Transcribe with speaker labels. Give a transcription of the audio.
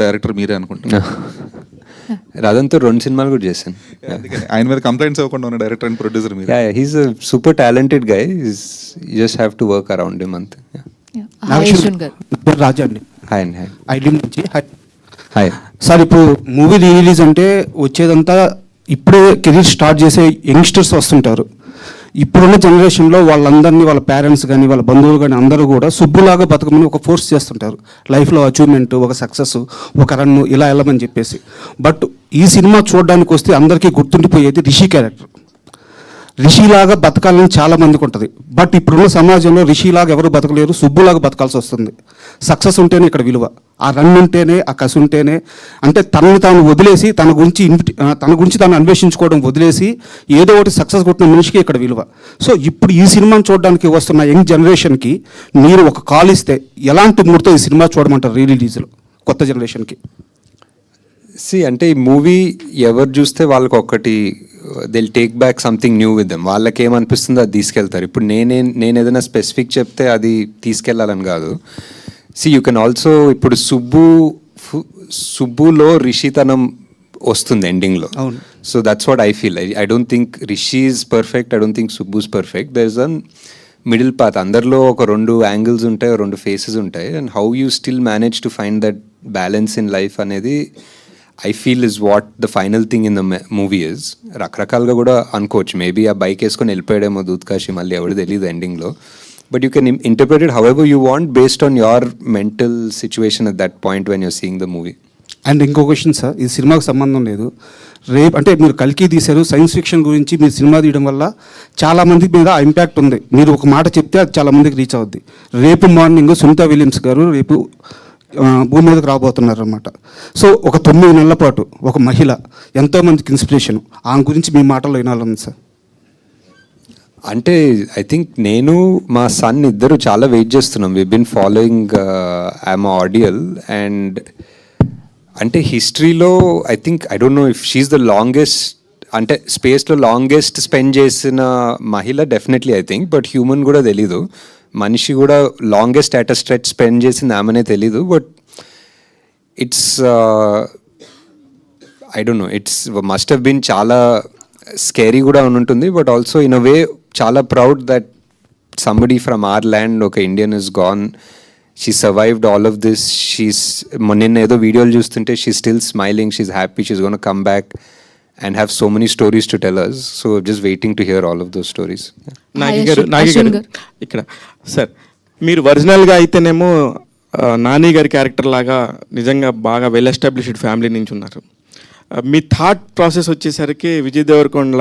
Speaker 1: Director మీరే అనుకుంటున్నా.
Speaker 2: రదంతో 2 సినిమాలు కూడా చేశాను.
Speaker 1: ఆయన మీద కంప్లైంట్స్ ఇవ్వకుండా ఉన్న డైరెక్టర్ అండ్ ప్రొడ్యూసర్ మీరు.
Speaker 2: He's a super talented guy. You just have to work around him అంతే.
Speaker 3: రాజా అండి.
Speaker 2: హాయ్ అండి. హాయ్.
Speaker 3: ఐడి నుంచి
Speaker 2: హాయ్
Speaker 3: సార్. ఇప్పుడు మూవీ రిలీజ్ అంటే వచ్చేదంతా ఇప్పుడే కెరీర్ స్టార్ట్ చేసే యంగ్స్టర్స్ వస్తుంటారు. ఇప్పుడున్న జనరేషన్లో వాళ్ళందరినీ వాళ్ళ పేరెంట్స్ కానీ వాళ్ళ బంధువులు కానీ అందరూ కూడా సుబ్బులాగా బతకమని ఒక ఫోర్స్ చేస్తుంటారు. లైఫ్లో అచీవ్మెంట్, ఒక సక్సెస్, ఒక రన్ను ఇలా వెళ్ళమని చెప్పేసి. బట్ ఈ సినిమా చూడడానికి వస్తే అందరికీ గుర్తుండిపోయేది రిషి క్యారెక్టర్. రిషిలాగా బతకాలని చాలా మందికి ఉంటుంది. బట్ ఇప్పుడున్న సమాజంలో రిషిలాగా ఎవరు బతకలేరు, సుబ్బులాగా బతకాల్సి వస్తుంది. సక్సెస్ ఉంటేనే ఇక్కడ విలువ, ఆ రన్ ఉంటేనే, ఆ కసి ఉంటేనే, అంటే తనని తాను వదిలేసి తన గురించి తాను అన్వేషించుకోవడం వదిలేసి ఏదో ఒకటి సక్సెస్ కొట్టిన మనిషికి ఇక్కడ విలువ. సో ఇప్పుడు ఈ సినిమాను చూడడానికి వస్తున్న యంగ్ జనరేషన్కి మీరు ఒక కాల్ ఇస్తే ఎలాంటి మూడ్తో ఈ సినిమా చూడమంటారు రిలీజ్లో కొత్త జనరేషన్కి?
Speaker 2: అంటే ఈ మూవీ ఎవరు చూస్తే వాళ్ళకి ఒక్కటి they'll take back something new with them. వాళ్ళకి ఏమనిపిస్తుందో అది తీసుకెళ్తారు. ఇప్పుడు నేను ఏదైనా స్పెసిఫిక్ చెప్తే అది తీసుకెళ్ళాలని కాదు. యూ కెన్ ఆల్సో ఇప్పుడు సుబ్బులో రిషితనం వస్తుంది ఎండింగ్లో. So that's what I feel. I don't think Rishi is perfect, I don't think Subbu's perfect. There is an middle path. అందరిలో ఒక 2 యాంగిల్స్ ఉంటాయి, 2 ఫేసెస్ ఉంటాయి. And how you still manage to find that balance in life అనేది I feel is what the final thing in the movie is. రకరకాలుగా కూడా అనుకోవచ్చు. Maybe ఆ bike వేసుకొని వెళ్ళిపోయాడేమో దూత్కాశి, మళ్ళీ ఎవరు తెలియదు ఎండింగ్లో. But you can interpret it however you want based on your mental situation at that point when you're seeing the movie.
Speaker 3: And ఇంకో క్వశ్చన్ సార్, ఈ సినిమాకి సంబంధం లేదు. రేపు అంటే మీరు కల్కి తీశారు, సైన్స్ ఫిక్షన్ గురించి మీరు సినిమా తీయడం వల్ల చాలామంది మీద ఇంపాక్ట్ ఉంది. మీరు ఒక మాట చెప్తే అది చాలామందికి రీచ్ అవుద్ది. రేపు మార్నింగ్ సునీత విలియమ్స్ గారు రేపు భూమి మీదకి రాబోతున్నారు అనమాట. సో ఒక 9 నెలల పాటు ఒక మహిళ ఎంతోమందికి ఇన్స్పిరేషన్, ఆమె గురించి మీ మాటల్లో వినాలని సార్.
Speaker 2: అంటే ఐ థింక్ నేను మా సన్ ఇద్దరు చాలా వెయిట్ చేస్తున్నాం. We been following I'm ideal. And అంటే హిస్టరీలో I think I don't know if she is the longest, అంటే స్పేస్లో లాంగెస్ట్ స్పెండ్ చేసిన మహిళ definitely I think. But human కూడా తెలీదు, మనిషి కూడా longest at a stretch spend చేసింది ఆమెనే తెలీదు. But it's I don't know, it's must have been చాలా స్కేరీ కూడా ఉంటుంది. But also in a way చాలా proud that somebody from our land, ఒక Indian is gone, she survived all of this. నిన్న ఏదో వీడియోలు చూస్తుంటే she still smiling, she's happy, she's gonna come back and have so many stories to tell us. So just waiting to hear all of those stories.
Speaker 4: Nagi గారు ఇక్కడ sir, మీరు ఒరిజినల్గా అయితేనేమో నాని గారి క్యారెక్టర్ లాగా నిజంగా బాగా వెల్ ఎస్టాబ్లిష్డ్ ఫ్యామిలీ నుంచి ఉన్నారు. మీ థాట్ ప్రాసెస్ వచ్చేసరికి విజయ్ దేవరకొండ